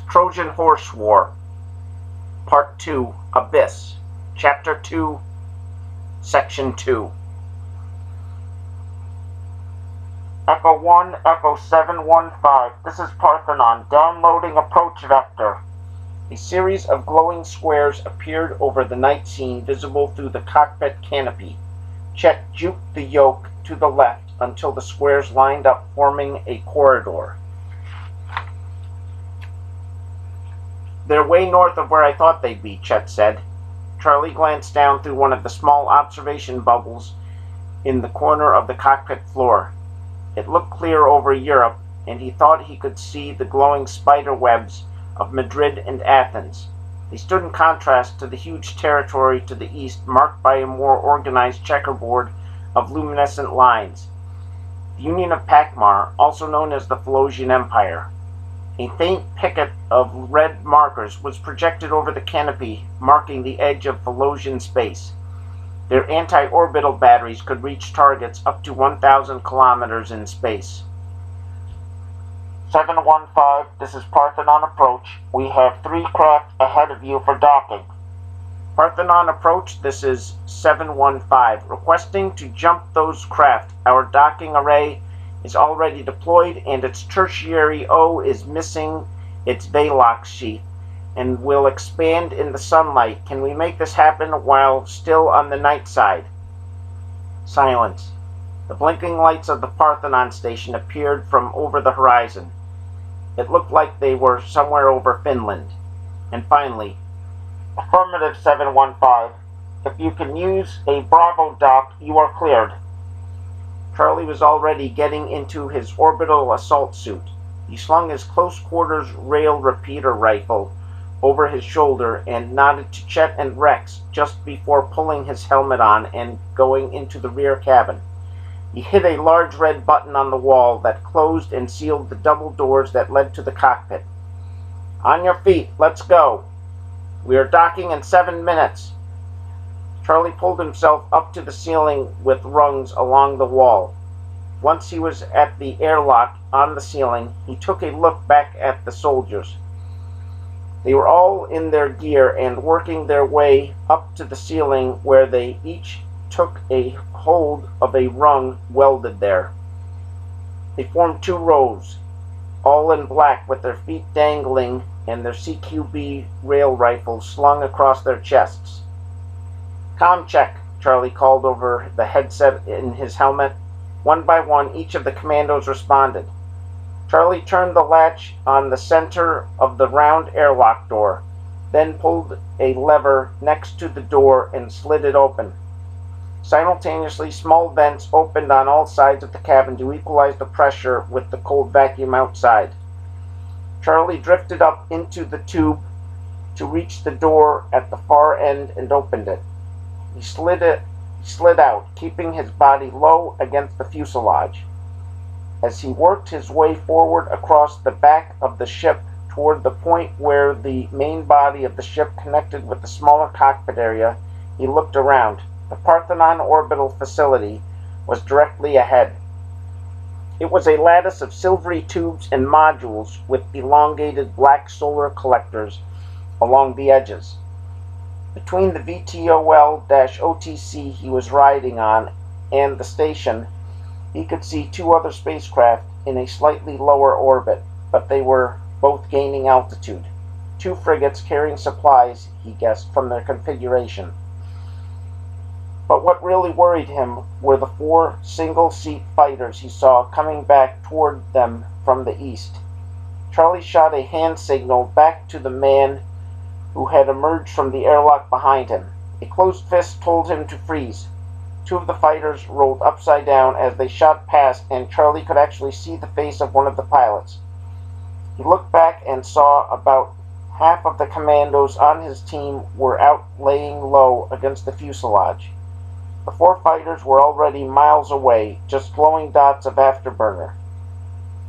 Trojan Horse War, Part 2, Abyss, Chapter 2, Section 2. Echo 1, Echo 715, this is Parthenon, downloading approach vector. A series of glowing squares appeared over the night scene, visible through the cockpit canopy. Chet juked the yoke to the left until the squares lined up, forming a corridor. "They're way north of where I thought they'd be," Chet said. Charlie glanced down through one of the small observation bubbles in the corner of the cockpit floor. It looked clear over Europe, and he thought he could see the glowing spider webs of Madrid and Athens. They stood in contrast to the huge territory to the east, marked by a more organized checkerboard of luminescent lines. The Union of Pakmar, also known as the Philosian Empire. A faint picket of red markers was projected over the canopy, marking the edge of Philosian space. Their anti-orbital batteries could reach targets up to 1,000 kilometers in space. 715, this is Parthenon approach. We have 3 craft ahead of you for docking. Parthenon approach, this is 715. Requesting to jump those craft. Our docking array is already deployed, and its tertiary O is missing its Velox sheath and will expand in the sunlight. Can we make this happen while still on the night side? Silence. The blinking lights of the Parthenon station appeared from over the horizon. It looked like they were somewhere over Finland. And finally, affirmative 715. If you can use a Bravo dock, you are cleared. Charlie was already getting into his orbital assault suit. He slung his close-quarters rail repeater rifle over his shoulder and nodded to Chet and Rex just before pulling his helmet on and going into the rear cabin. He hit a large red button on the wall that closed and sealed the double doors that led to the cockpit. "On your feet, let's go. We are docking in 7 minutes. Charlie pulled himself up to the ceiling with rungs along the wall. Once he was at the airlock on the ceiling, he took a look back at the soldiers. They were all in their gear and working their way up to the ceiling, where they each took a hold of a rung welded there. They formed 2 rows, all in black, with their feet dangling and their CQB rail rifles slung across their chests. "Com check," Charlie called over the headset in his helmet. One by one, each of the commandos responded. Charlie turned the latch on the center of the round airlock door, then pulled a lever next to the door and slid it open. Simultaneously, small vents opened on all sides of the cabin to equalize the pressure with the cold vacuum outside. Charlie drifted up into the tube to reach the door at the far end and opened it. He slid out, keeping his body low against the fuselage. As he worked his way forward across the back of the ship toward the point where the main body of the ship connected with the smaller cockpit area, he looked around. The Parthenon orbital facility was directly ahead. It was a lattice of silvery tubes and modules with elongated black solar collectors along the edges. Between the VTOL-OTC he was riding on and the station, he could see 2 other spacecraft in a slightly lower orbit, but they were both gaining altitude. 2 frigates carrying supplies, he guessed from their configuration. But what really worried him were the 4 single-seat fighters he saw coming back toward them from the east. Charlie shot a hand signal back to the man who had emerged from the airlock behind him. A closed fist told him to freeze. 2 of the fighters rolled upside down as they shot past, and Charlie could actually see the face of one of the pilots. He looked back and saw about half of the commandos on his team were out laying low against the fuselage. The 4 fighters were already miles away, just glowing dots of afterburner.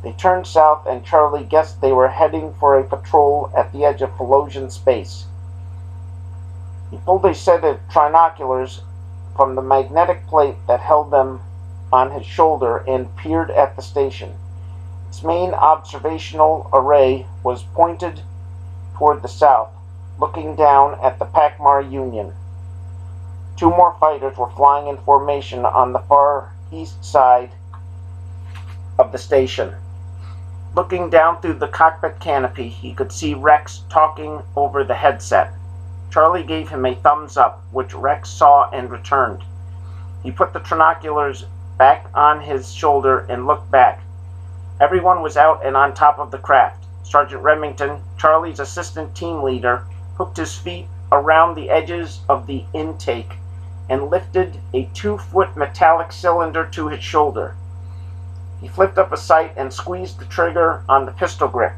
They turned south, and Charlie guessed they were heading for a patrol at the edge of Philosian space. He pulled a set of trinoculars from the magnetic plate that held them on his shoulder and peered at the station. Its main observational array was pointed toward the south, looking down at the Pakmar Union. Two more fighters were flying in formation on the far east side of the station. Looking down through the cockpit canopy, he could see Rex talking over the headset. Charlie gave him a thumbs up, which Rex saw and returned. He put the trinoculars back on his shoulder and looked back. Everyone was out and on top of the craft. Sergeant Remington, Charlie's assistant team leader, hooked his feet around the edges of the intake and lifted a 2-foot metallic cylinder to his shoulder. He flipped up a sight and squeezed the trigger on the pistol grip.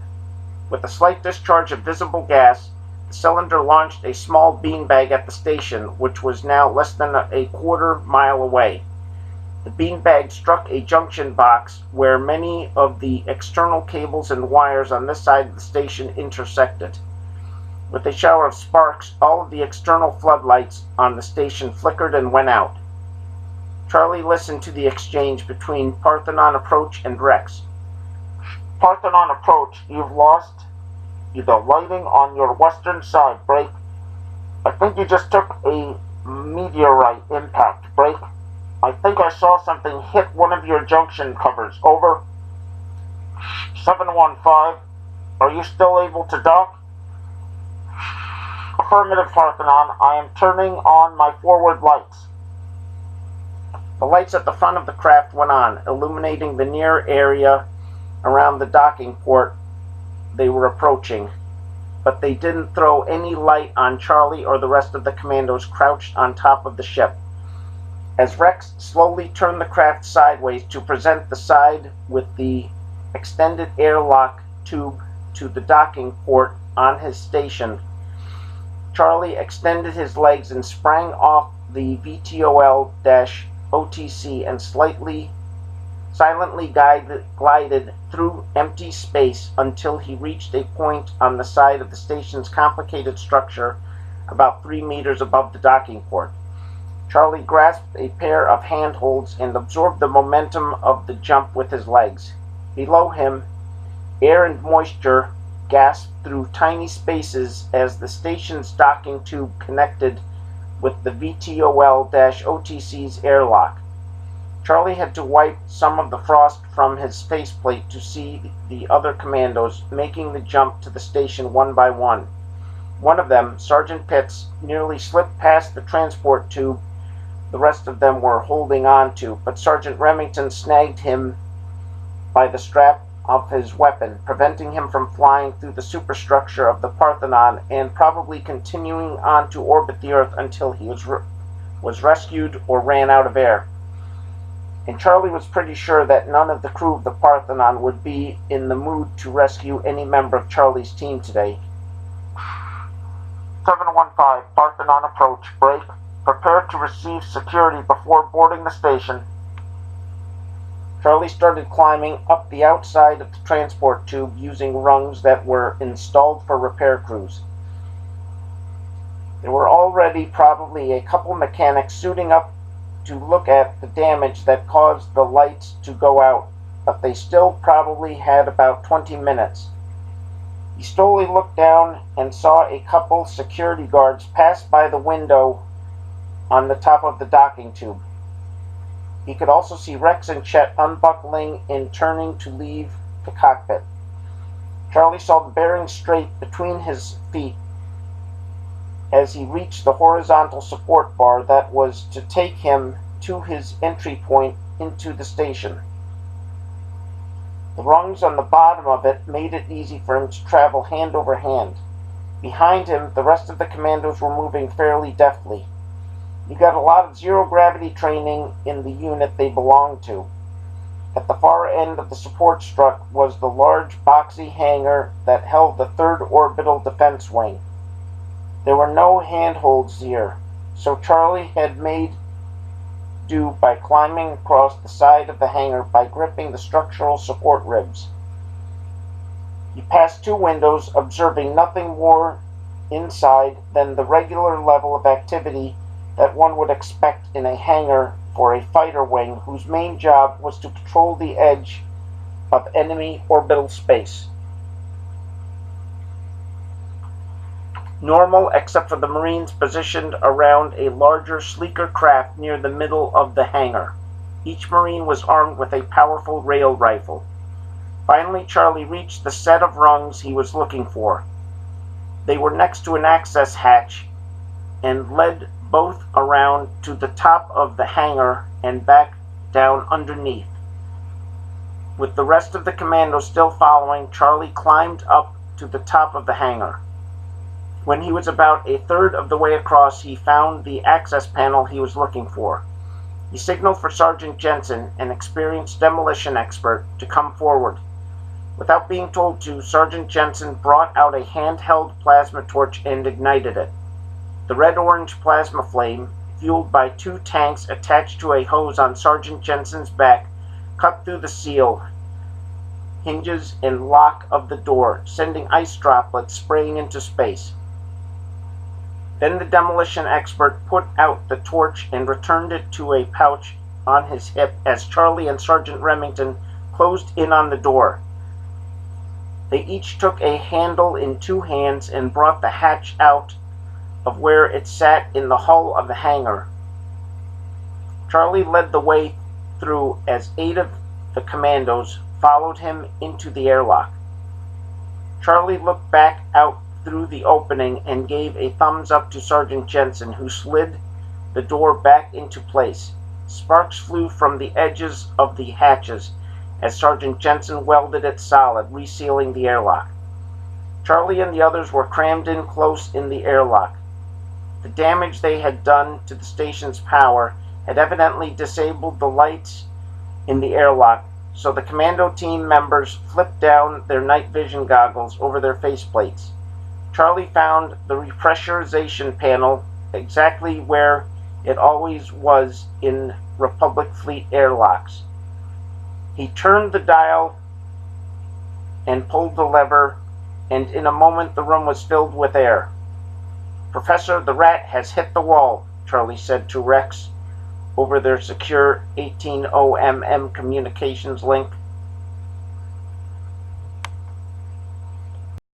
With a slight discharge of visible gas, the cylinder launched a small beanbag at the station, which was now less than a quarter-mile away. The beanbag struck a junction box where many of the external cables and wires on this side of the station intersected. With a shower of sparks, all of the external floodlights on the station flickered and went out. Charlie listened to the exchange between Parthenon Approach and Rex. Parthenon Approach, you've lost the lighting on your western side, Break. I think you just took a meteorite impact, Break. I think I saw something hit one of your junction covers. Over. 715, are you still able to dock? Affirmative, Parthenon. I am turning on my forward lights. The lights at the front of the craft went on, illuminating the near area around the docking port they were approaching, but they didn't throw any light on Charlie or the rest of the commandos crouched on top of the ship. As Rex slowly turned the craft sideways to present the side with the extended airlock tube to the docking port on his station, Charlie extended his legs and sprang off the VTOL-OTC and silently glided through empty space until he reached a point on the side of the station's complicated structure about 3 meters above the docking port. Charlie grasped a pair of handholds and absorbed the momentum of the jump with his legs. Below him, air and moisture gasped through tiny spaces as the station's docking tube connected with the VTOL-OTC's airlock. Charlie had to wipe some of the frost from his faceplate to see the other commandos making the jump to the station one by one. One of them, Sergeant Pitts, nearly slipped past the transport tube the rest of them were holding on to, but Sergeant Remington snagged him by the strap of his weapon, preventing him from flying through the superstructure of the Parthenon and probably continuing on to orbit the Earth until he was rescued or ran out of air. And Charlie was pretty sure that none of the crew of the Parthenon would be in the mood to rescue any member of Charlie's team today. 715, Parthenon Approach, break. Prepare to receive security before boarding the station. Charlie started climbing up the outside of the transport tube using rungs that were installed for repair crews. There were already probably a couple mechanics suiting up to look at the damage that caused the lights to go out, but they still probably had about 20 minutes. He slowly looked down and saw a couple security guards pass by the window on the top of the docking tube. He could also see Rex and Chet unbuckling and turning to leave the cockpit. Charlie saw the bearing straight between his feet as he reached the horizontal support bar that was to take him to his entry point into the station. The rungs on the bottom of it made it easy for him to travel hand over hand. Behind him, the rest of the commandos were moving fairly deftly. He got a lot of zero-gravity training in the unit they belonged to. At the far end of the support strut was the large boxy hangar that held the 3rd Orbital Defense Wing. There were no handholds here, so Charlie had made do by climbing across the side of the hangar by gripping the structural support ribs. He passed 2 windows, observing nothing more inside than the regular level of activity that one would expect in a hangar for a fighter wing whose main job was to patrol the edge of enemy orbital space. Normal except for the Marines positioned around a larger, sleeker craft near the middle of the hangar. Each Marine was armed with a powerful rail rifle. Finally, Charlie reached the set of rungs he was looking for. They were next to an access hatch and led both around to the top of the hangar and back down underneath. With the rest of the commando still following, Charlie climbed up to the top of the hangar. When he was about a third of the way across, he found the access panel he was looking for. He signaled for Sergeant Jensen, an experienced demolition expert, to come forward. Without being told to, Sergeant Jensen brought out a handheld plasma torch and ignited it. The red-orange plasma flame, fueled by 2 tanks attached to a hose on Sergeant Jensen's back, cut through the seal, hinges, and lock of the door, sending ice droplets spraying into space. Then the demolition expert put out the torch and returned it to a pouch on his hip as Charlie and Sergeant Remington closed in on the door. They each took a handle in 2 hands and brought the hatch out of where it sat in the hull of the hangar. Charlie led the way through as 8 of the commandos followed him into the airlock. Charlie looked back out through the opening and gave a thumbs up to Sergeant Jensen, who slid the door back into place. Sparks flew from the edges of the hatches as Sergeant Jensen welded it solid, resealing the airlock. Charlie and the others were crammed in close in the airlock. The damage they had done to the station's power had evidently disabled the lights in the airlock, so the commando team members flipped down their night vision goggles over their faceplates. Charlie found the repressurization panel exactly where it always was in Republic Fleet airlocks. He turned the dial and pulled the lever, and in a moment the room was filled with air. "Professor, the rat has hit the wall," Charlie said to Rex over their secure 18OMM communications link.